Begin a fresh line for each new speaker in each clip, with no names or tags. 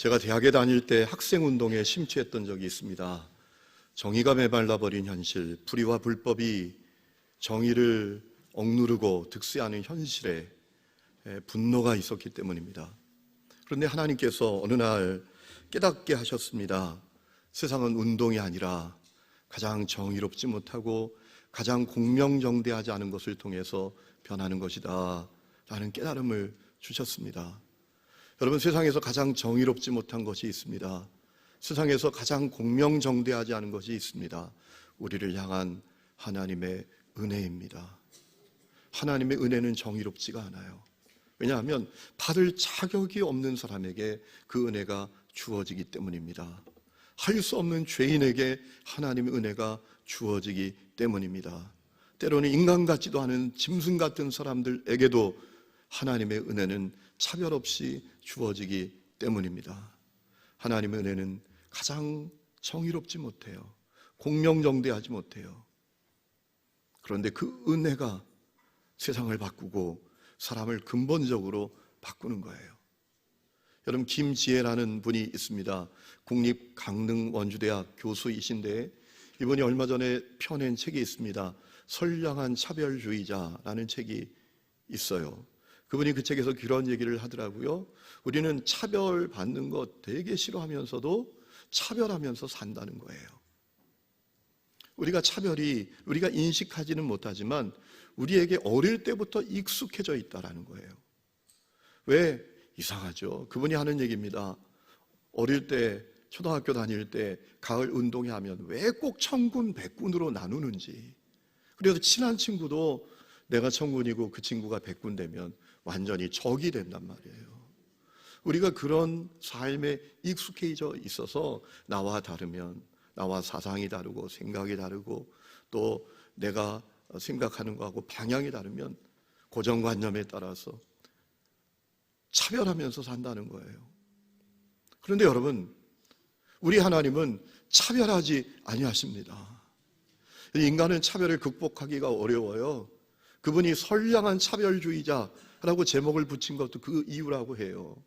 제가 대학에 다닐 때 학생운동에 심취했던 적이 있습니다. 정의가 메말라버린 현실, 불의와 불법이 정의를 억누르고 득세하는 현실에 분노가 있었기 때문입니다. 그런데 하나님께서 어느 날 깨닫게 하셨습니다. 세상은 운동이 아니라 가장 정의롭지 못하고 가장 공명정대하지 않은 것을 통해서 변하는 것이다 라는 깨달음을 주셨습니다. 여러분, 세상에서 가장 정의롭지 못한 것이 있습니다. 세상에서 가장 공명정대하지 않은 것이 있습니다. 우리를 향한 하나님의 은혜입니다. 하나님의 은혜는 정의롭지가 않아요. 왜냐하면 받을 자격이 없는 사람에게 그 은혜가 주어지기 때문입니다. 할 수 없는 죄인에게 하나님의 은혜가 주어지기 때문입니다. 때로는 인간 같지도 않은 짐승 같은 사람들에게도 하나님의 은혜는 차별 없이 주어지기 때문입니다. 하나님의 은혜는 가장 정의롭지 못해요. 공명정대하지 못해요. 그런데 그 은혜가 세상을 바꾸고 사람을 근본적으로 바꾸는 거예요. 여러분, 김지혜라는 분이 있습니다. 국립강릉원주대학 교수이신데 이분이 얼마 전에 펴낸 책이 있습니다. 선량한 차별주의자라는 책이 있어요. 그분이 그 책에서 그런 얘기를 하더라고요. 우리는 차별받는 거 되게 싫어하면서도 차별하면서 산다는 거예요. 우리가 인식하지는 못하지만 우리에게 어릴 때부터 익숙해져 있다라는 거예요. 왜? 이상하죠. 그분이 하는 얘기입니다. 어릴 때, 초등학교 다닐 때 가을 운동회 하면 왜 꼭 청군, 백군으로 나누는지. 그래서 친한 친구도 내가 청군이고 그 친구가 백군 되면 완전히 적이 된단 말이에요. 우리가 그런 삶에 익숙해져 있어서 나와 다르면, 나와 사상이 다르고 생각이 다르고 또 내가 생각하는 거하고 방향이 다르면 고정관념에 따라서 차별하면서 산다는 거예요. 그런데 여러분, 우리 하나님은 차별하지 아니하십니다. 인간은 차별을 극복하기가 어려워요. 그분이 선량한 차별주의자라고 제목을 붙인 것도 그 이유라고 해요.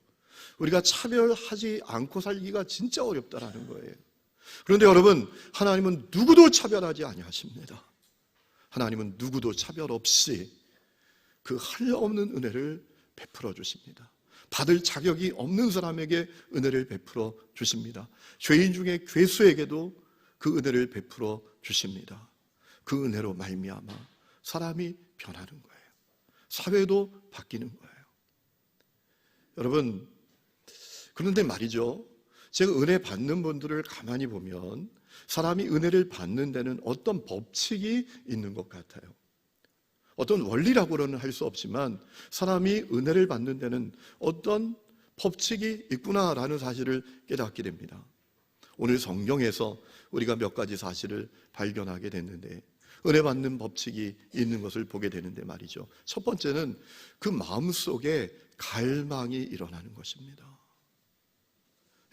우리가 차별하지 않고 살기가 진짜 어렵다라는 거예요. 그런데 여러분, 하나님은 누구도 차별하지 아니하십니다. 하나님은 누구도 차별 없이 그 한없는 은혜를 베풀어 주십니다. 받을 자격이 없는 사람에게 은혜를 베풀어 주십니다. 죄인 중에 괴수에게도 그 은혜를 베풀어 주십니다. 그 은혜로 말미암아 사람이 변하는 거예요. 사회도 바뀌는 거예요. 여러분, 그런데 말이죠, 제가 은혜 받는 분들을 가만히 보면 사람이 은혜를 받는 데는 어떤 법칙이 있는 것 같아요. 어떤 원리라고는 할 수 없지만 사람이 은혜를 받는 데는 어떤 법칙이 있구나라는 사실을 깨닫게 됩니다. 오늘 성경에서 우리가 몇 가지 사실을 발견하게 됐는데 은혜 받는 법칙이 있는 것을 보게 되는데 말이죠. 첫 번째는 그 마음속에 갈망이 일어나는 것입니다.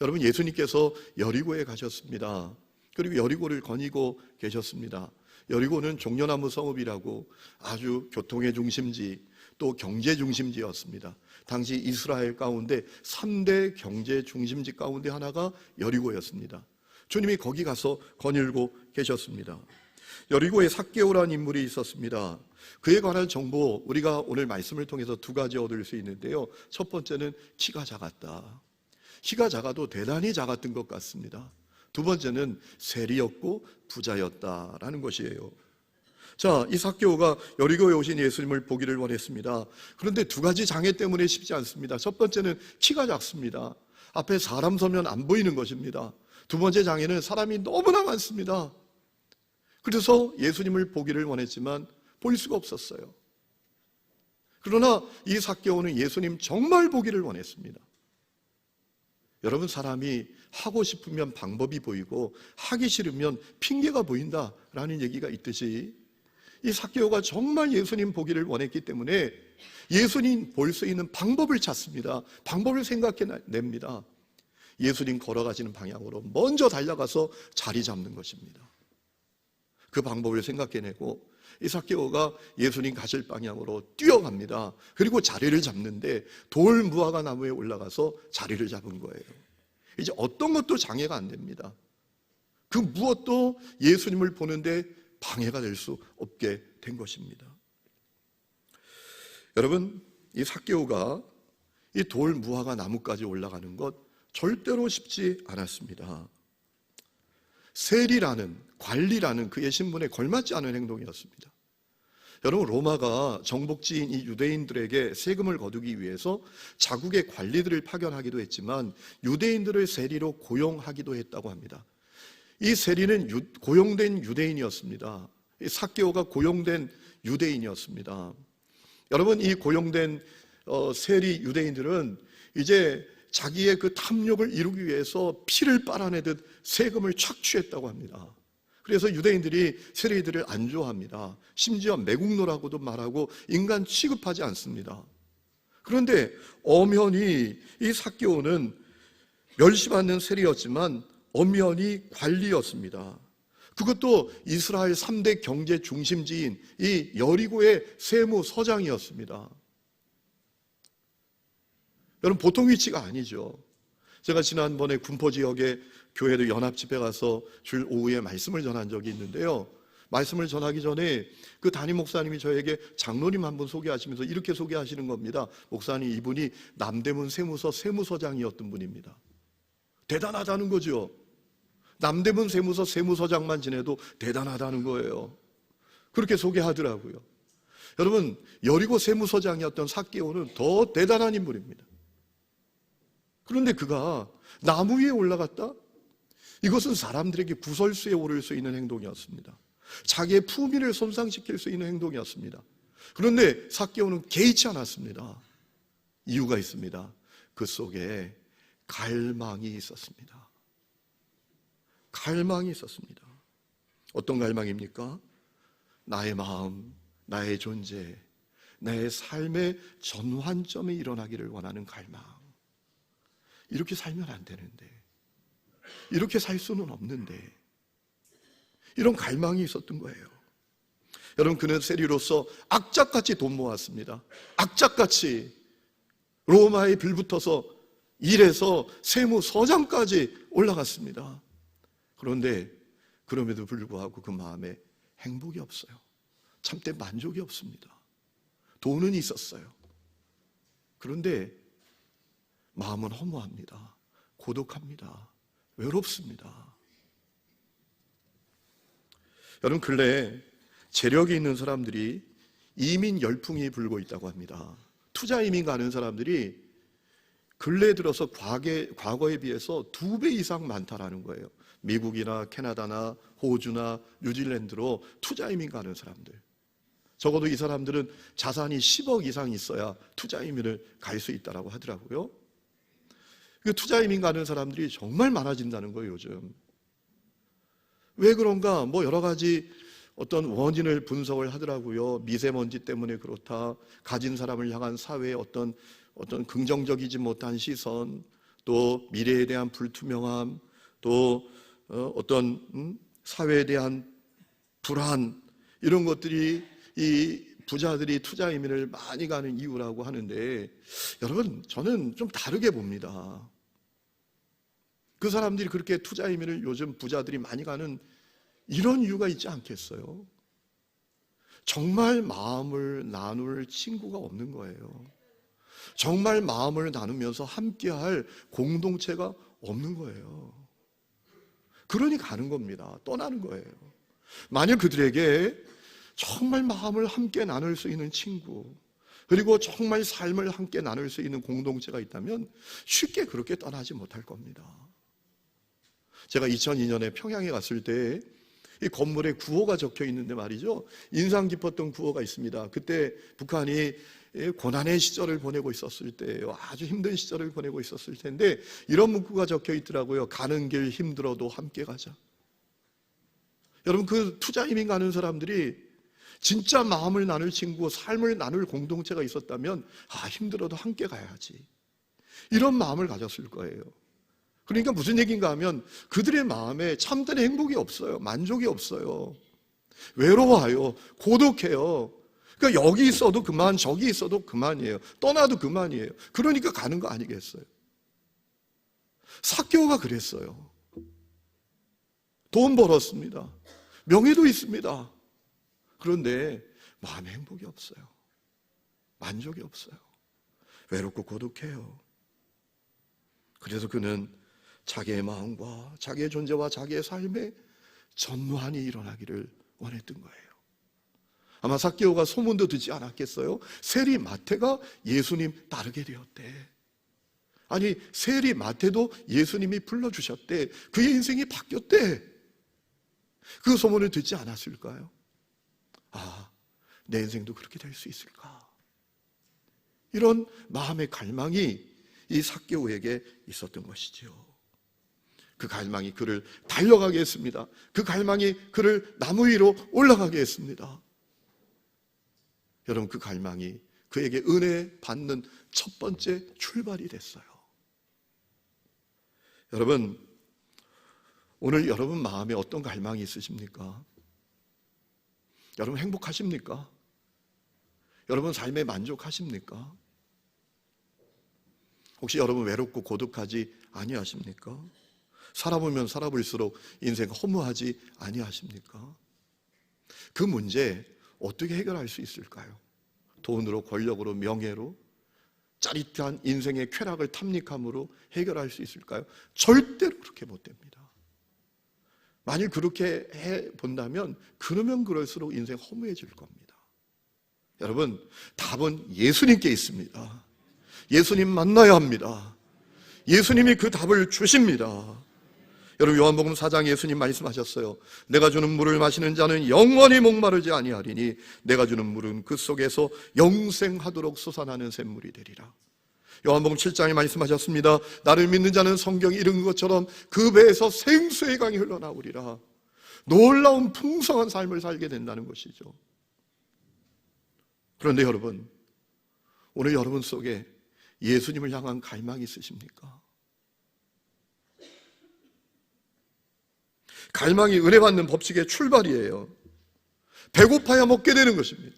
여러분, 예수님께서 여리고에 가셨습니다. 그리고 여리고를 거니고 계셨습니다. 여리고는 종려나무 성읍이라고 아주 교통의 중심지, 또 경제 중심지였습니다. 당시 이스라엘 가운데 3대 경제 중심지 가운데 하나가 여리고였습니다. 주님이 거기 가서 거닐고 계셨습니다. 여리고에 삭개오라는 인물이 있었습니다. 그에 관한 정보, 우리가 오늘 말씀을 통해서 두 가지 얻을 수 있는데요. 첫 번째는 키가 작았다. 키가 작아도 대단히 작았던 것 같습니다. 두 번째는 세리였고 부자였다라는 것이에요. 자, 이 삭개오가 여리고에 오신 예수님을 보기를 원했습니다. 그런데 두 가지 장애 때문에 쉽지 않습니다. 첫 번째는 키가 작습니다. 앞에 사람 서면 안 보이는 것입니다. 두 번째 장애는 사람이 너무나 많습니다. 그래서 예수님을 보기를 원했지만 볼 수가 없었어요. 그러나 이 삭개오는 예수님 정말 보기를 원했습니다. 여러분, 사람이 하고 싶으면 방법이 보이고 하기 싫으면 핑계가 보인다라는 얘기가 있듯이 이 삭개오가 정말 예수님 보기를 원했기 때문에 예수님 볼 수 있는 방법을 찾습니다. 방법을 생각해냅니다. 예수님 걸어가시는 방향으로 먼저 달려가서 자리 잡는 것입니다. 그 방법을 생각해내고 이 삭개오가 예수님 가실 방향으로 뛰어갑니다. 그리고 자리를 잡는데 돌 무화과 나무에 올라가서 자리를 잡은 거예요. 이제 어떤 것도 장애가 안 됩니다. 그 무엇도 예수님을 보는데 방해가 될 수 없게 된 것입니다. 여러분, 이 삭개오가 이 돌 무화과 나무까지 올라가는 것 절대로 쉽지 않았습니다. 세리라는, 관리라는 그의 신분에 걸맞지 않은 행동이었습니다. 여러분, 로마가 정복지인 이 유대인들에게 세금을 거두기 위해서 자국의 관리들을 파견하기도 했지만 유대인들을 세리로 고용하기도 했다고 합니다. 이 세리는 고용된 유대인이었습니다. 이 삭개오가 고용된 유대인이었습니다. 여러분, 이 고용된 세리 유대인들은 이제 자기의 그 탐욕을 이루기 위해서 피를 빨아내듯 세금을 착취했다고 합니다. 그래서 유대인들이 세리들을 안 좋아합니다. 심지어 매국노라고도 말하고 인간 취급하지 않습니다. 그런데 엄연히 이 삭개오는 멸시받는 세리였지만 엄연히 관리였습니다. 그것도 이스라엘 3대 경제 중심지인 이 여리고의 세무서장이었습니다. 여러분, 보통 위치가 아니죠. 제가 지난번에 군포 지역의 교회도 연합집회 가서 주일 오후에 말씀을 전한 적이 있는데요. 말씀을 전하기 전에 그 담임 목사님이 저에게 장로님 한 분 소개하시면서 이렇게 소개하시는 겁니다. 목사님, 이분이 남대문 세무서 세무서장이었던 분입니다. 대단하다는 거죠. 남대문 세무서 세무서장만 지내도 대단하다는 거예요. 그렇게 소개하더라고요. 여러분, 여리고 세무서장이었던 삭개오는 더 대단한 인물입니다. 그런데 그가 나무 위에 올라갔다? 이것은 사람들에게 구설수에 오를 수 있는 행동이었습니다. 자기의 품위를 손상시킬 수 있는 행동이었습니다. 그런데 삭개오는 개의치 않았습니다. 이유가 있습니다. 그 속에 갈망이 있었습니다. 갈망이 있었습니다. 어떤 갈망입니까? 나의 마음, 나의 존재, 나의 삶의 전환점이 일어나기를 원하는 갈망. 이렇게 살면 안 되는데, 이렇게 살 수는 없는데, 이런 갈망이 있었던 거예요. 여러분, 그는 세리로서 악착같이 돈 모았습니다. 악착같이 로마에 빌붙어서 일해서 세무서장까지 올라갔습니다. 그런데 그럼에도 불구하고 그 마음에 행복이 없어요. 참되 만족이 없습니다. 돈은 있었어요. 그런데 마음은 허무합니다. 고독합니다. 외롭습니다. 여러분, 근래에 재력이 있는 사람들이 이민 열풍이 불고 있다고 합니다. 투자 이민 가는 사람들이 근래에 들어서 과거에 비해서 2배 이상 많다라는 거예요. 미국이나 캐나다나 호주나 뉴질랜드로 투자 이민 가는 사람들. 적어도 이 사람들은 자산이 10억 이상 있어야 투자 이민을 갈 수 있다고 하더라고요. 그 투자 이민 가는 사람들이 정말 많아진다는 거예요, 요즘. 왜 그런가? 뭐 여러 가지 어떤 원인을 분석을 하더라고요. 미세먼지 때문에 그렇다. 가진 사람을 향한 사회의 어떤 긍정적이지 못한 시선, 또 미래에 대한 불투명함, 또 어떤 사회에 대한 불안, 이런 것들이 이 부자들이 투자 이민을 많이 가는 이유라고 하는데, 여러분, 저는 좀 다르게 봅니다. 그 사람들이 그렇게 투자 이민을 요즘 부자들이 많이 가는 이런 이유가 있지 않겠어요? 정말 마음을 나눌 친구가 없는 거예요. 정말 마음을 나누면서 함께할 공동체가 없는 거예요. 그러니 가는 겁니다. 떠나는 거예요. 만약 그들에게 정말 마음을 함께 나눌 수 있는 친구, 그리고 정말 삶을 함께 나눌 수 있는 공동체가 있다면 쉽게 그렇게 떠나지 못할 겁니다. 제가 2002년에 평양에 갔을 때 이 건물에 구호가 적혀 있는데 말이죠, 인상 깊었던 구호가 있습니다. 그때 북한이 고난의 시절을 보내고 있었을 때예요. 아주 힘든 시절을 보내고 있었을 텐데 이런 문구가 적혀 있더라고요. 가는 길 힘들어도 함께 가자. 여러분, 그 투자 이민 가는 사람들이 진짜 마음을 나눌 친구, 삶을 나눌 공동체가 있었다면 힘들어도 함께 가야지, 이런 마음을 가졌을 거예요. 그러니까 무슨 얘기인가 하면 그들의 마음에 참된 행복이 없어요. 만족이 없어요. 외로워요. 고독해요. 그러니까 여기 있어도 그만, 저기 있어도 그만이에요. 떠나도 그만이에요. 그러니까 가는 거 아니겠어요? 삭개오가 그랬어요. 돈 벌었습니다. 명예도 있습니다. 그런데 마음에 행복이 없어요. 만족이 없어요. 외롭고 고독해요. 그래서 그는 자기의 마음과 자기의 존재와 자기의 삶에 전무한이 일어나기를 원했던 거예요. 아마 삭개오가 소문도 듣지 않았겠어요? 세리 마태가 예수님 따르게 되었대. 아니, 세리 마태도 예수님이 불러주셨대. 그의 인생이 바뀌었대. 그 소문을 듣지 않았을까요? 아, 내 인생도 그렇게 될 수 있을까? 이런 마음의 갈망이 이 삭개오에게 있었던 것이지요. 그 갈망이 그를 달려가게 했습니다. 그 갈망이 그를 나무 위로 올라가게 했습니다. 여러분, 그 갈망이 그에게 은혜 받는 첫 번째 출발이 됐어요. 여러분, 오늘 여러분 마음에 어떤 갈망이 있으십니까? 여러분 행복하십니까? 여러분 삶에 만족하십니까? 혹시 여러분 외롭고 고독하지 아니하십니까? 살아보면 살아볼수록 인생 허무하지 아니하십니까? 그 문제 어떻게 해결할 수 있을까요? 돈으로, 권력으로, 명예로, 짜릿한 인생의 쾌락을 탐닉함으로 해결할 수 있을까요? 절대로 그렇게 못 됩니다. 만일 그렇게 해본다면 그러면 그럴수록 인생 허무해질 겁니다. 여러분, 답은 예수님께 있습니다. 예수님 만나야 합니다. 예수님이 그 답을 주십니다. 여러분, 요한복음 4장 예수님 말씀하셨어요. 내가 주는 물을 마시는 자는 영원히 목마르지 아니하리니 내가 주는 물은 그 속에서 영생하도록 솟아나는 샘물이 되리라. 요한복음 7장에 말씀하셨습니다. 나를 믿는 자는 성경이 이른 것처럼 그 배에서 생수의 강이 흘러나오리라. 놀라운 풍성한 삶을 살게 된다는 것이죠. 그런데 여러분, 오늘 여러분 속에 예수님을 향한 갈망이 있으십니까? 갈망이 은혜 받는 법칙의 출발이에요. 배고파야 먹게 되는 것입니다.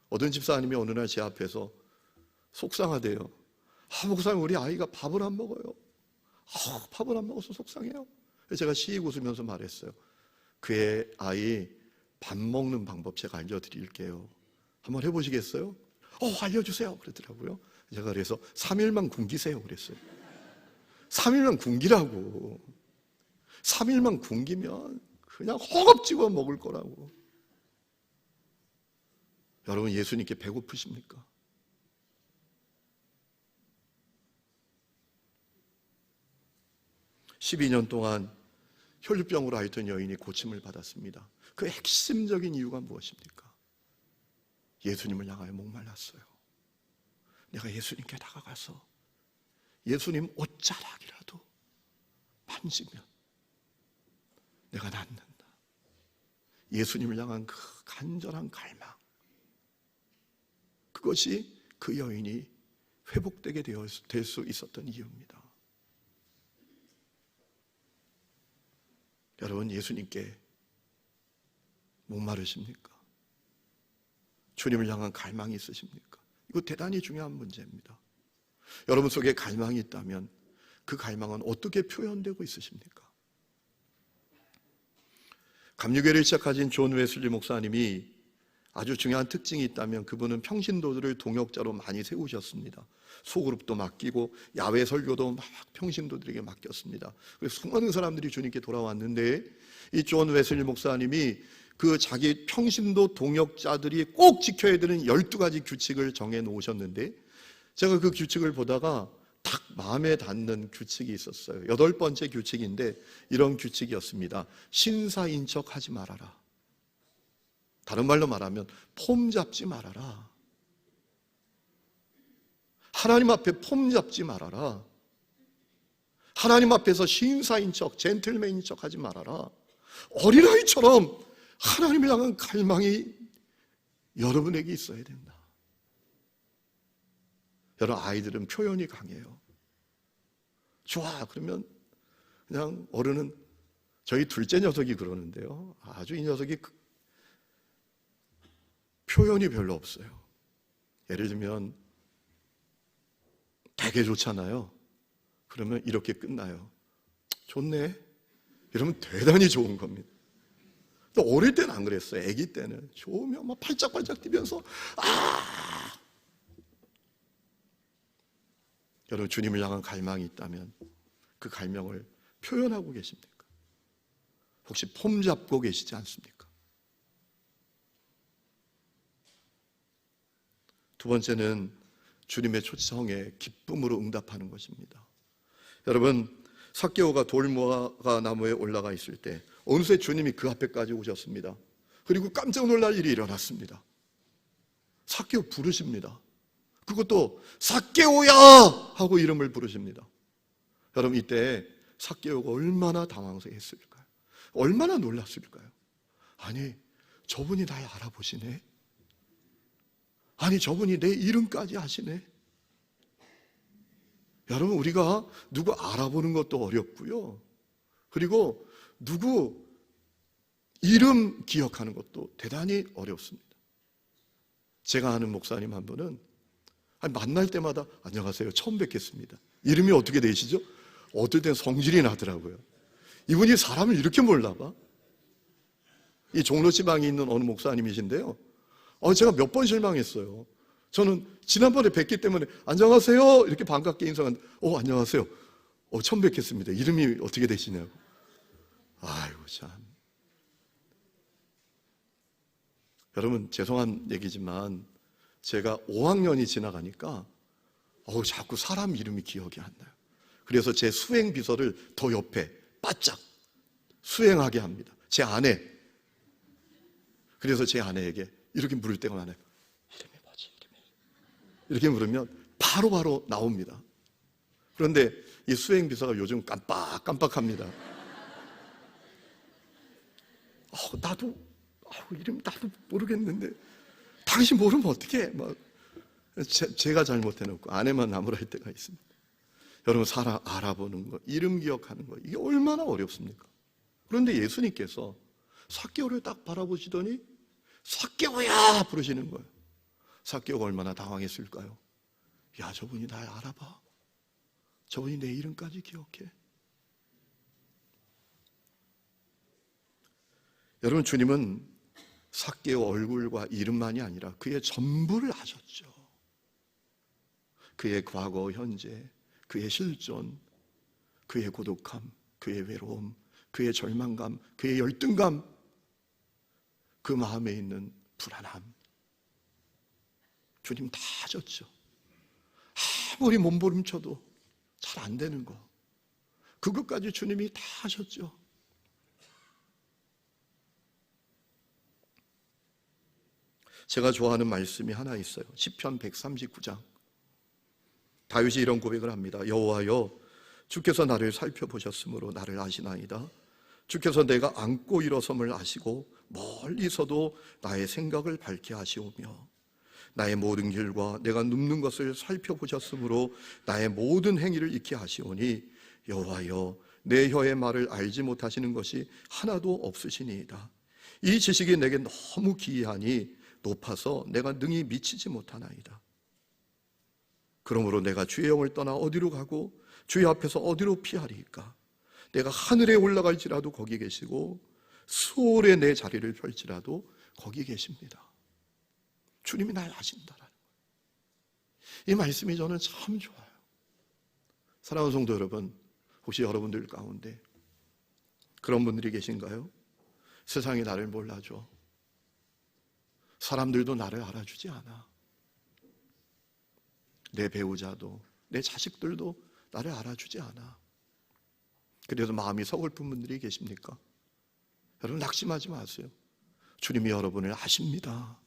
어떤 집사님이 어느 날 제 앞에서 속상하대요. 목사님, 우리 아이가 밥을 안 먹어요. 밥을 안 먹어서 속상해요. 제가 시익 웃으면서 말했어요. 그의 아이 밥 먹는 방법 제가 알려드릴게요. 한번 해보시겠어요? 알려주세요. 그러더라고요. 제가 그래서 3일만 굶기세요. 그랬어요. 3일만 굶기라고. 3일만 굶기면 그냥 허겁지겁 먹을 거라고. 여러분, 예수님께 배고프십니까? (12년) 동안 혈류병으로 앓던 여인이 고침을 받았습니다. 그 핵심적인 이유가 무엇입니까? 예수님을 향하여 목말랐어요. 내가 예수님께 다가가서 예수님 옷자락이라도 만지면 내가 낫는다. 예수님을 향한 그 간절한 갈망, 그것이 그 여인이 회복되게 될 수 있었던 이유입니다. 여러분, 예수님께 목마르십니까? 주님을 향한 갈망이 있으십니까? 이거 대단히 중요한 문제입니다. 여러분 속에 갈망이 있다면 그 갈망은 어떻게 표현되고 있으십니까? 감리교회를 시작하신 존 웨슬리 목사님이 아주 중요한 특징이 있다면 그분은 평신도들을 동역자로 많이 세우셨습니다. 소그룹도 맡기고 야외 설교도 막 평신도들에게 맡겼습니다. 그래서 수많은 사람들이 주님께 돌아왔는데 이 존 웨슬리 목사님이 그 자기 평신도 동역자들이 꼭 지켜야 되는 12가지 규칙을 정해 놓으셨는데 제가 그 규칙을 보다가 딱 마음에 닿는 규칙이 있었어요. 8번째 규칙인데 이런 규칙이었습니다. 신사인 척 하지 말아라. 다른 말로 말하면 폼 잡지 말아라. 하나님 앞에 폼 잡지 말아라. 하나님 앞에서 신사인 척, 젠틀맨인 척 하지 말아라. 어린아이처럼 하나님을 향한 갈망이 여러분에게 있어야 된다. 여러분, 아이들은 표현이 강해요. 좋아 그러면 그냥 어른은, 저희 둘째 녀석이 그러는데요, 아주 이 녀석이 표현이 별로 없어요. 예를 들면 되게 좋잖아요. 그러면 이렇게 끝나요. 좋네. 이러면 대단히 좋은 겁니다. 또 어릴 때는 안 그랬어요. 아기 때는 좋으면 막 팔짝팔짝 뛰면서 여러분, 주님을 향한 갈망이 있다면 그 갈망을 표현하고 계십니까? 혹시 폼 잡고 계시지 않습니까? 두 번째는 주님의 초청에 기쁨으로 응답하는 것입니다. 여러분, 삭개오가 돌무화과 나무에 올라가 있을 때 어느새 주님이 그 앞에까지 오셨습니다. 그리고 깜짝 놀랄 일이 일어났습니다. 삭개오 부르십니다. 그것도 삭개오야 하고 이름을 부르십니다. 여러분, 이때 삭개오가 얼마나 당황했을까요? 얼마나 놀랐을까요? 아니, 저분이 날 알아보시네. 아니, 저분이 내 이름까지 아시네. 여러분, 우리가 누구 알아보는 것도 어렵고요. 그리고 누구 이름 기억하는 것도 대단히 어렵습니다. 제가 아는 목사님 한 분은 만날 때마다 안녕하세요, 처음 뵙겠습니다. 이름이 어떻게 되시죠? 어떨 땐 성질이 나더라고요. 이분이 사람을 이렇게 몰라봐? 이 종로지방에 있는 어느 목사님이신데요, 제가 몇 번 실망했어요. 저는 지난번에 뵙기 때문에 안녕하세요 이렇게 반갑게 인사하는데 안녕하세요, 처음 뵙겠습니다. 이름이 어떻게 되시냐고. 아이고 참. 여러분, 죄송한 얘기지만 제가 5학년이 지나가니까 자꾸 사람 이름이 기억이 안 나요. 그래서 제 수행 비서를 더 옆에 바짝 수행하게 합니다. 제 아내. 그래서 제 아내에게 이렇게 물을 때가 많아요. 이름이 뭐지? 이렇게 물으면 바로 나옵니다. 그런데 이 수행 비서가 요즘 깜빡합니다. 나도 이름 나도 모르겠는데 당신 모르면 어떡해? 제가 잘못해놓고 아내만 나무랄 때가 있습니다. 여러분, 사람 알아보는 거, 이름 기억하는 거, 이게 얼마나 어렵습니까? 그런데 예수님께서 삭개오를 딱 바라보시더니 삭개오야 부르시는 거예요. 삭개오가 얼마나 당황했을까요? 야, 저분이 날 알아봐. 저분이 내 이름까지 기억해. 여러분, 주님은 삭개오 얼굴과 이름만이 아니라 그의 전부를 아셨죠. 그의 과거, 현재, 그의 실존, 그의 고독함, 그의 외로움, 그의 절망감, 그의 열등감, 그 마음에 있는 불안함, 주님 다 아셨죠. 아무리 몸부림쳐도 잘 안 되는 거, 그것까지 주님이 다 아셨죠. 제가 좋아하는 말씀이 하나 있어요. 시편 139장. 다윗이 이런 고백을 합니다. 여호와여, 주께서 나를 살펴보셨으므로 나를 아시나이다. 주께서 내가 앉고 일어섬을 아시고 멀리서도 나의 생각을 밝게 하시오며 나의 모든 길과 내가 눕는 것을 살펴보셨으므로 나의 모든 행위를 익히 하시오니 여호와여, 내 혀의 말을 알지 못하시는 것이 하나도 없으시니이다. 이 지식이 내게 너무 기이하니 높아서 내가 능히 미치지 못하나이다. 그러므로 내가 주의 영을 떠나 어디로 가고 주의 앞에서 어디로 피하리이까? 내가 하늘에 올라갈지라도 거기 계시고 수월에 내 자리를 펼지라도 거기 계십니다. 주님이 날 아신다라는 거예요. 이 말씀이 저는 참 좋아요. 사랑하는 성도 여러분, 혹시 여러분들 가운데 그런 분들이 계신가요? 세상이 나를 몰라줘. 사람들도 나를 알아주지 않아. 내 배우자도, 내 자식들도 나를 알아주지 않아. 그래서 마음이 서글픈 분들이 계십니까? 여러분, 낙심하지 마세요. 주님이 여러분을 아십니다.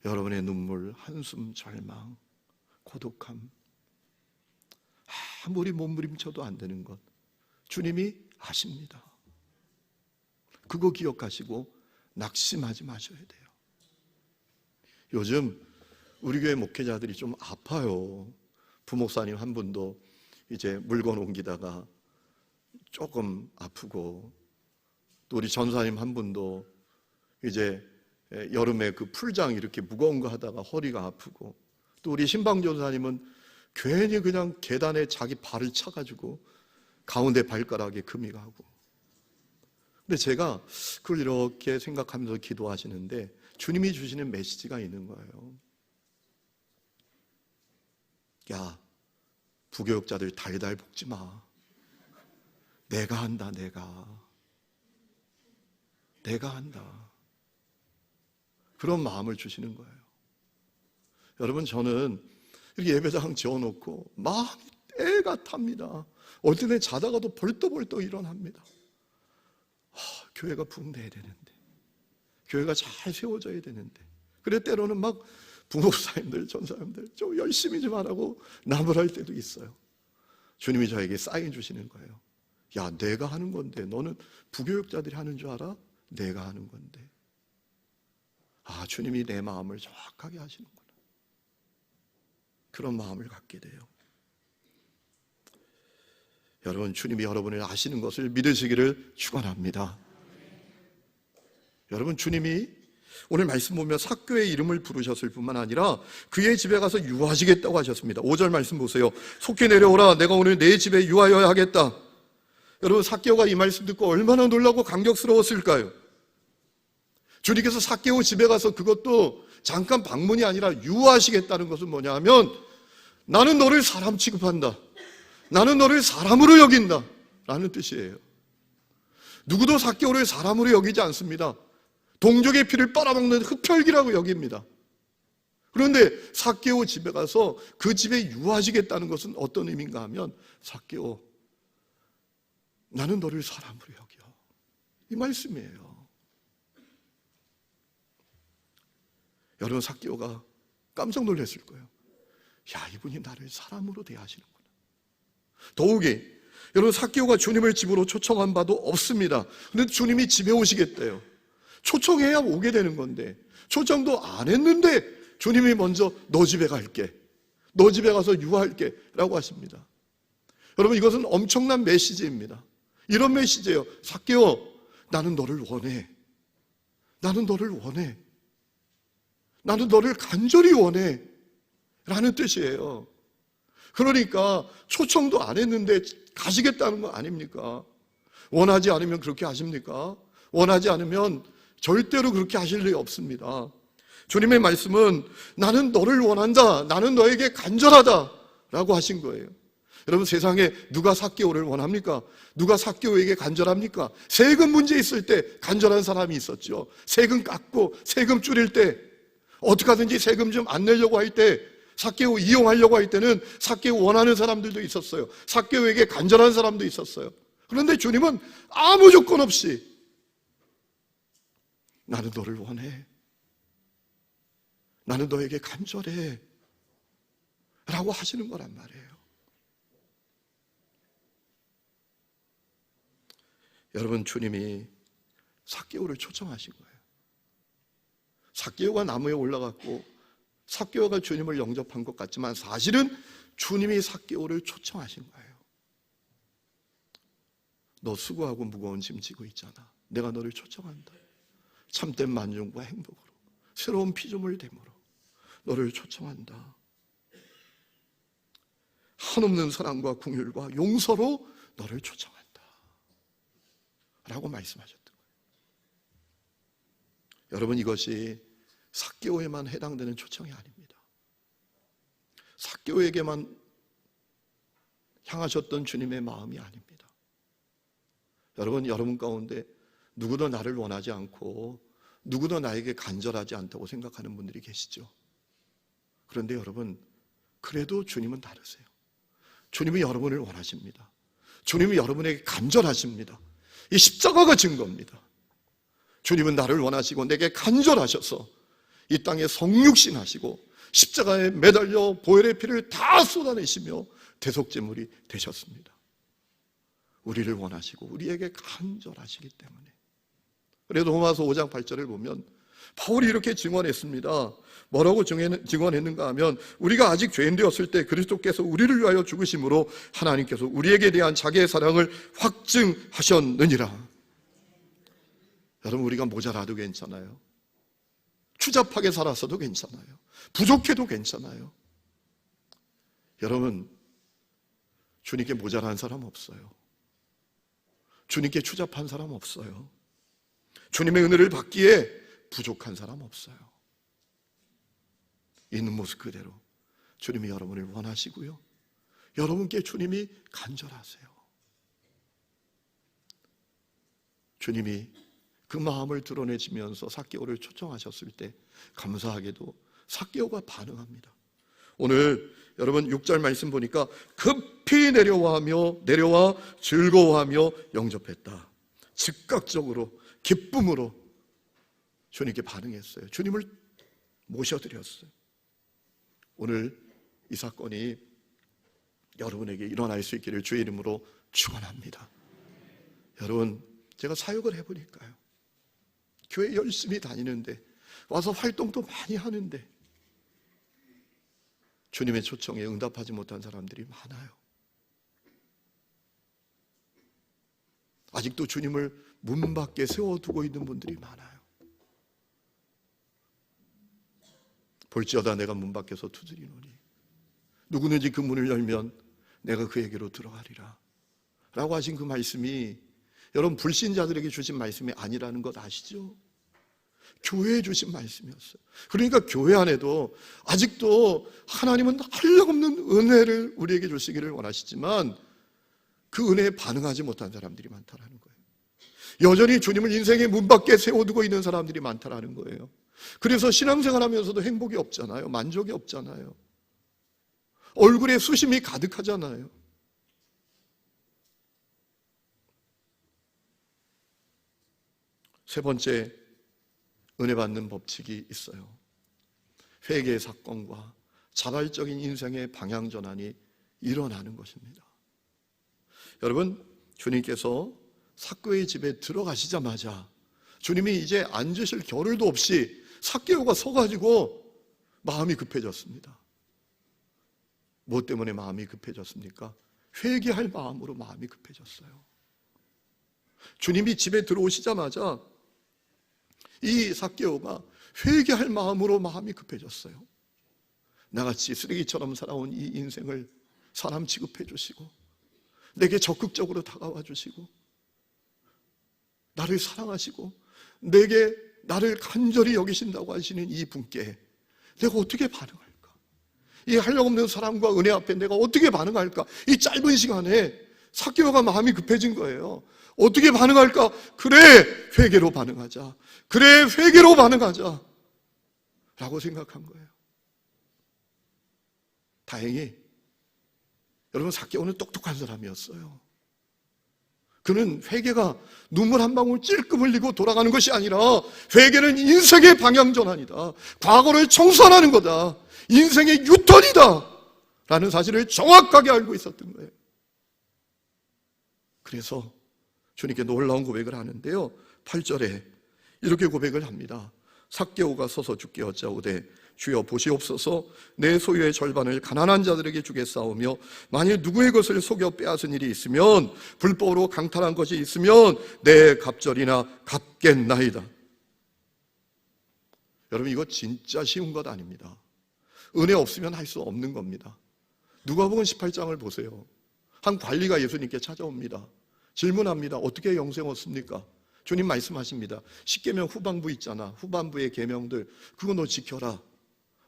여러분의 눈물, 한숨, 절망, 고독함, 아무리 몸부림쳐도 안 되는 것, 주님이 아십니다. 그거 기억하시고 낙심하지 마셔야 돼요. 요즘 우리 교회 목회자들이 좀 아파요. 부목사님 한 분도 이제 물건 옮기다가 조금 아프고, 또 우리 전사님 한 분도 이제 여름에 그 풀장 이렇게 무거운 거 하다가 허리가 아프고, 또 우리 신방 전사님은 괜히 그냥 계단에 자기 발을 차가지고 가운데 발가락에 금이 가고. 근데 제가 그걸 이렇게 생각하면서 기도하시는데 주님이 주시는 메시지가 있는 거예요. 야, 부교육자들 달달 볶지 마. 내가 한다, 내가 한다. 그런 마음을 주시는 거예요. 여러분, 저는 이렇게 예배당 지어놓고 마음이 때가 탑니다. 어떨 때는 자다가도 벌떡벌떡 일어납니다. 교회가 부흥돼야 되는데, 교회가 잘 세워져야 되는데, 그래 때로는 막 부목사님들, 전사님들 좀 열심히 좀 하라고 나무랄 때도 있어요. 주님이 저에게 사인 주시는 거예요. 야, 내가 하는 건데 너는 부교육자들이 하는 줄 알아? 내가 하는 건데. 아, 주님이 내 마음을 정확하게 하시는구나. 그런 마음을 갖게 돼요. 여러분, 주님이 여러분을 아시는 것을 믿으시기를 축원합니다. 여러분, 주님이 오늘 말씀 보면 삭개오의 이름을 부르셨을 뿐만 아니라 그의 집에 가서 유하시겠다고 하셨습니다. 5절 말씀 보세요. 속히 내려오라. 내가 오늘 내 집에 유하여야 하겠다. 여러분, 삭개오가 이 말씀 듣고 얼마나 놀라고 감격스러웠을까요? 주님께서 삭개오 집에 가서 그것도 잠깐 방문이 아니라 유하시겠다는 것은 뭐냐 하면 나는 너를 사람 취급한다. 나는 너를 사람으로 여긴다 라는 뜻이에요. 누구도 삭개오를 사람으로 여기지 않습니다. 동족의 피를 빨아먹는 흡혈귀라고 여깁니다. 그런데 삭개오 집에 가서 그 집에 유하시겠다는 것은 어떤 의미인가 하면 삭개오, 나는 너를 사람으로 여겨. 이 말씀이에요. 여러분, 삭개오가 깜짝 놀랐을 거예요. 야, 이분이 나를 사람으로 대하시는구나. 더욱이 여러분, 삭개오가 주님을 집으로 초청한 바도 없습니다. 그런데 주님이 집에 오시겠대요. 초청해야 오게 되는 건데 초청도 안 했는데 주님이 먼저 너 집에 갈게, 너 집에 가서 유하할게 라고 하십니다. 여러분, 이것은 엄청난 메시지입니다. 이런 메시지예요. 삭개오, 나는 너를 원해. 나는 너를 원해. 나는 너를 간절히 원해 라는 뜻이에요. 그러니까 초청도 안 했는데 가시겠다는 거 아닙니까? 원하지 않으면 그렇게 하십니까? 원하지 않으면 절대로 그렇게 하실 리 없습니다. 주님의 말씀은 나는 너를 원한다, 나는 너에게 간절하다 라고 하신 거예요. 여러분, 세상에 누가 삭개오를 원합니까? 누가 삭개오에게 간절합니까? 세금 문제 있을 때 간절한 사람이 있었죠. 세금 깎고 세금 줄일 때 어떻게 하든지 세금 좀 안 내려고 할 때, 삭개오 이용하려고 할 때는 삭개오 원하는 사람들도 있었어요. 삭개오에게 간절한 사람도 있었어요. 그런데 주님은 아무 조건 없이 나는 너를 원해, 나는 너에게 간절해 라고 하시는 거란 말이에요. 여러분, 주님이 삭개오를 초청하신 거예요. 삭개오가 나무에 올라갔고 삭개오가 주님을 영접한 것 같지만 사실은 주님이 삭개오를 초청하신 거예요. 너 수고하고 무거운 짐 지고 있잖아. 내가 너를 초청한다. 참된 만족과 행복으로, 새로운 피조물 됨으로 너를 초청한다. 한없는 사랑과 긍휼과 용서로 너를 초청한다 라고 말씀하셨던 거예요. 여러분, 이것이 삭개오에만 해당되는 초청이 아닙니다. 삭개오에게만 향하셨던 주님의 마음이 아닙니다. 여러분 가운데 누구도 나를 원하지 않고 누구도 나에게 간절하지 않다고 생각하는 분들이 계시죠. 그런데 여러분, 그래도 주님은 다르세요. 주님이 여러분을 원하십니다. 주님이 여러분에게 간절하십니다. 이 십자가가 증거입니다. 주님은 나를 원하시고 내게 간절하셔서 이 땅에 성육신 하시고 십자가에 매달려 보혈의 피를 다 쏟아내시며 대속제물이 되셨습니다. 우리를 원하시고 우리에게 간절하시기 때문에. 그래도 로마서 5장 8절을 보면 바울이 이렇게 증언했습니다. 뭐라고 증언했는가 하면 우리가 아직 죄인 되었을 때 그리스도께서 우리를 위하여 죽으심으로 하나님께서 우리에게 대한 자기의 사랑을 확증하셨느니라. 여러분, 우리가 모자라도 괜찮아요. 추잡하게 살았어도 괜찮아요. 부족해도 괜찮아요. 여러분, 주님께 모자란 사람 없어요. 주님께 추잡한 사람 없어요. 주님의 은혜를 받기에 부족한 사람 없어요. 있는 모습 그대로 주님이 여러분을 원하시고요, 여러분께 주님이 간절하세요. 주님이 그 마음을 드러내시면서 삭개오를 초청하셨을 때 감사하게도 삭개오가 반응합니다. 오늘 여러분 6절 말씀 보니까 급히 내려와 즐거워하며 영접했다. 즉각적으로 기쁨으로 주님께 반응했어요. 주님을 모셔드렸어요. 오늘 이 사건이 여러분에게 일어날 수 있기를 주의 이름으로 축원합니다. 여러분, 제가 사역을 해보니까요, 교회 열심히 다니는데, 와서 활동도 많이 하는데 주님의 초청에 응답하지 못한 사람들이 많아요. 아직도 주님을 문 밖에 세워두고 있는 분들이 많아요. 볼지어다 내가 문 밖에서 두드리노니 누구든지 그 문을 열면 내가 그에게로 들어가리라 라고 하신 그 말씀이 여러분 불신자들에게 주신 말씀이 아니라는 것 아시죠? 교회에 주신 말씀이었어요. 그러니까 교회 안에도 아직도 하나님은 한량없는 은혜를 우리에게 주시기를 원하시지만 그 은혜에 반응하지 못한 사람들이 많다는 거예요. 여전히 주님을 인생의 문 밖에 세워두고 있는 사람들이 많다는 거예요. 그래서 신앙생활하면서도 행복이 없잖아요. 만족이 없잖아요. 얼굴에 수심이 가득하잖아요. 세 번째 은혜 받는 법칙이 있어요. 회개의 사건과 자발적인 인생의 방향 전환이 일어나는 것입니다. 여러분, 주님께서 삭개오의 집에 들어가시자마자 주님이 이제 앉으실 겨를도 없이 삭개오가 서가지고 마음이 급해졌습니다. 무엇 때문에 마음이 급해졌습니까? 회개할 마음으로 마음이 급해졌어요. 주님이 집에 들어오시자마자 이 삭개오가 회개할 마음으로 마음이 급해졌어요. 나같이 쓰레기처럼 살아온 이 인생을 사람 취급해 주시고 내게 적극적으로 다가와 주시고 나를 사랑하시고 내게 나를 간절히 여기신다고 하시는 이 분께 내가 어떻게 반응할까? 이 한량없는 사랑과 은혜 앞에 내가 어떻게 반응할까? 이 짧은 시간에 삭개오가 마음이 급해진 거예요. 어떻게 반응할까? 그래, 회개로 반응하자. 그래, 회개로 반응하자 라고 생각한 거예요. 다행히 여러분, 삭개오는 똑똑한 사람이었어요. 그는 회개가 눈물 한 방울 찔끔 흘리고 돌아가는 것이 아니라 회개는 인생의 방향 전환이다. 과거를 청산하는 거다. 인생의 유턴이다 라는 사실을 정확하게 알고 있었던 거예요. 그래서 주님께 놀라운 고백을 하는데요, 8절에 이렇게 고백을 합니다. 삭개오가 서서 주께 여짜오되 주여 보시옵소서, 내 소유의 절반을 가난한 자들에게 주겠사오며 만일 누구의 것을 속여 빼앗은 일이 있으면 불법으로 강탈한 것이 있으면 내 갑절이나 갚겠나이다. 여러분, 이거 진짜 쉬운 것 아닙니다. 은혜 없으면 할 수 없는 겁니다. 누가복음 18장을 보세요. 한 관리가 예수님께 찾아옵니다. 질문합니다. 어떻게 영생 얻습니까? 주님 말씀하십니다. 십계명 후반부 있잖아. 후반부의 계명들 그거 너 지켜라.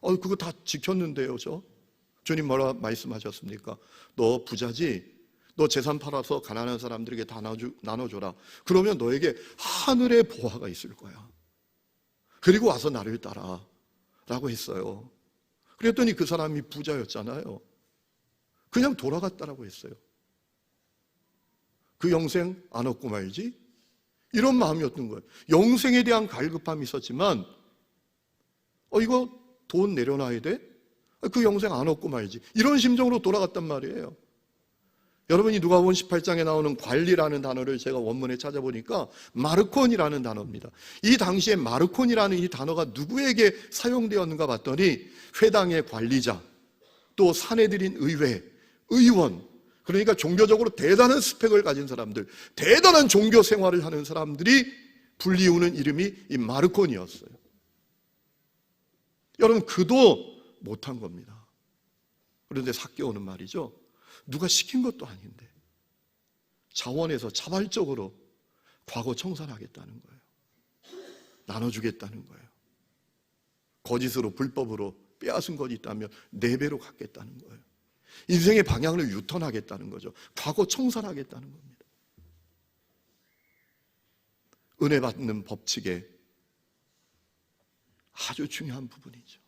그거 다 지켰는데요. 주님 뭐라 말씀하셨습니까? 너 부자지? 너 재산 팔아서 가난한 사람들에게 다 나눠줘라. 그러면 너에게 하늘의 보화가 있을 거야. 그리고 와서 나를 따라 라고 했어요. 그랬더니 그 사람이 부자였잖아요. 그냥 돌아갔다라고 했어요. 그 영생 안 얻고 말지? 이런 마음이었던 거예요. 영생에 대한 갈급함이 있었지만 이거 돈 내려놔야 돼? 그 영생 안 얻고 말지. 이런 심정으로 돌아갔단 말이에요. 여러분이 누가복음 18장에 나오는 관리라는 단어를 제가 원문에 찾아보니까 마르콘이라는 단어입니다. 이 당시에 마르콘이라는 이 단어가 누구에게 사용되었는가 봤더니 회당의 관리자, 또 사내들인 의회, 의원, 그러니까 종교적으로 대단한 스펙을 가진 사람들, 대단한 종교 생활을 하는 사람들이 불리우는 이름이 이 마르콘이었어요. 여러분, 그도 못한 겁니다. 그런데 삭개오는 말이죠, 누가 시킨 것도 아닌데 자원해서 자발적으로 과거 청산하겠다는 거예요. 나눠주겠다는 거예요. 거짓으로 불법으로 빼앗은 것이 있다면 4배로 갚겠다는 거예요. 인생의 방향을 유턴하겠다는 거죠. 과거 청산하겠다는 겁니다. 은혜 받는 법칙의 아주 중요한 부분이죠.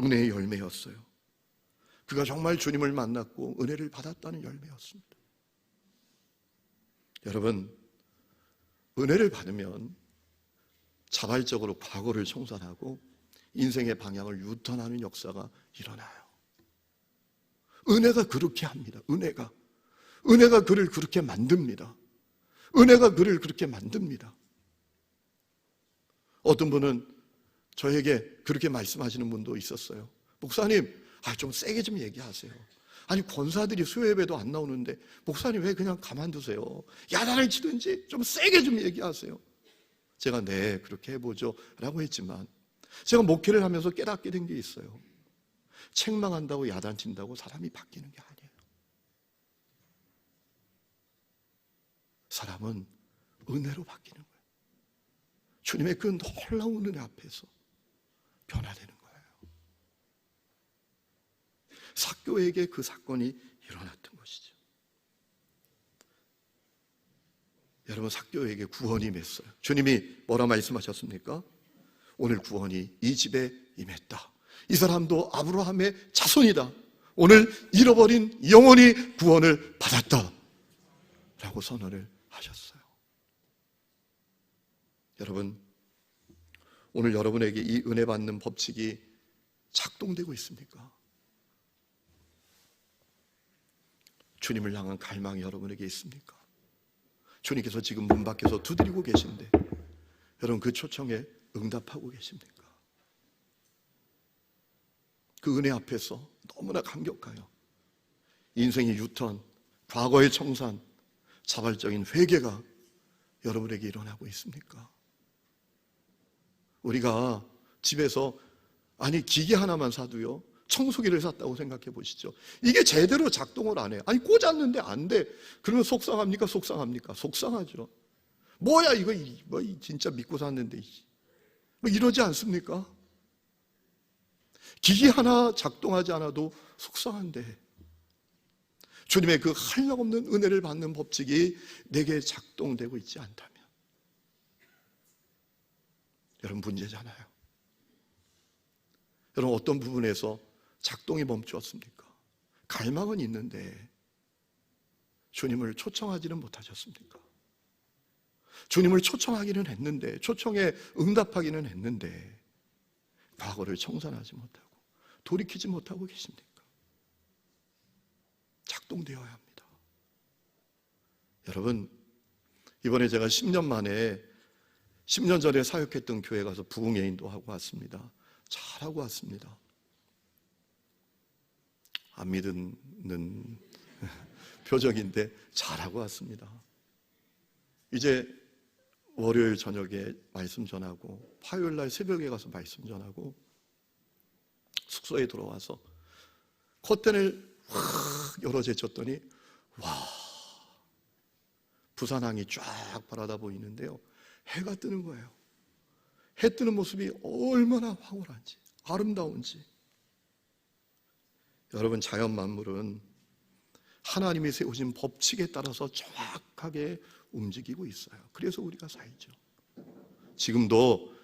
은혜의 열매였어요. 그가 정말 주님을 만났고 은혜를 받았다는 열매였습니다. 여러분, 은혜를 받으면 자발적으로 과거를 청산하고 인생의 방향을 유턴하는 역사가 일어나요. 은혜가 그렇게 합니다. 은혜가 그를 그렇게 만듭니다. 은혜가 그를 그렇게 만듭니다. 어떤 분은 저에게 그렇게 말씀하시는 분도 있었어요. 목사님, 좀 세게 좀 얘기하세요. 아니, 권사들이 수요예배도 안 나오는데 목사님 왜 그냥 가만두세요? 야단을 치든지 좀 세게 좀 얘기하세요. 제가 네, 그렇게 해보죠 라고 했지만, 제가 목회를 하면서 깨닫게 된 게 있어요. 책망한다고 야단친다고 사람이 바뀌는 게 아니에요. 사람은 은혜로 바뀌는 거예요. 주님의 그 놀라운 은혜 앞에서 변화되는 거예요. 삭개오에게 그 사건이 일어났던 것이죠. 여러분, 삭개오에게 구원이 임했어요. 주님이 뭐라 말씀하셨습니까? 오늘 구원이 이 집에 임했다. 이 사람도 아브라함의 자손이다. 오늘 잃어버린 영혼이 구원을 받았다 라고 선언을 하셨어요. 여러분, 오늘 여러분에게 이 은혜 받는 법칙이 작동되고 있습니까? 주님을 향한 갈망이 여러분에게 있습니까? 주님께서 지금 문 밖에서 두드리고 계신데 여러분, 그 초청에 응답하고 계십니까? 그 은혜 앞에서 너무나 감격하여 인생의 유턴, 과거의 청산, 자발적인 회개가 여러분에게 일어나고 있습니까? 우리가 집에서 기계 하나만 사도요, 청소기를 샀다고 생각해 보시죠. 이게 제대로 작동을 안 해요. 꽂았는데 안 돼. 그러면 속상합니까? 속상합니까? 속상하죠. 뭐야 이거, 진짜 믿고 샀는데 이러지 않습니까? 기기 하나 작동하지 않아도 속상한데, 주님의 그 한량없는 은혜를 받는 법칙이 내게 작동되고 있지 않다면 여러분, 문제잖아요. 여러분, 어떤 부분에서 작동이 멈추었습니까? 갈망은 있는데 주님을 초청하지는 못하셨습니까? 주님을 초청하기는 했는데, 초청에 응답하기는 했는데 과거를 청산하지 못하고 돌이키지 못하고 계십니까? 작동되어야 합니다. 여러분, 이번에 제가 10년 만에 10년 전에 사역했던 교회 가서 부흥예인도 하고 왔습니다. 잘하고 왔습니다. 안 믿는 표정인데 잘하고 왔습니다. 이제 월요일 저녁에 말씀 전하고 화요일 날 새벽에 가서 말씀 전하고 숙소에 들어와서 커튼을 확 열어 제쳤더니 부산항이 쫙 바라다 보이는데요, 해가 뜨는 거예요. 해 뜨는 모습이 얼마나 황홀한지, 아름다운지. 여러분, 자연 만물은 하나님이 세우신 법칙에 따라서 정확하게 움직이고 있어요. 그래서 우리가 살죠. 지금도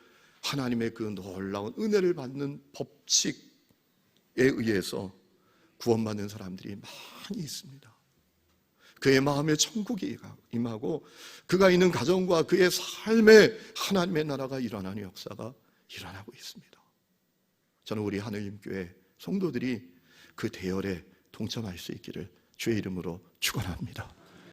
하나님의 그 놀라운 은혜를 받는 법칙에 의해서 구원받는 사람들이 많이 있습니다. 그의 마음에 천국이 임하고 그가 있는 가정과 그의 삶에 하나님의 나라가 일어나는 역사가 일어나고 있습니다. 저는 우리 하늘님교회 성도들이 그 대열에 동참할 수 있기를 주의 이름으로 축원합니다.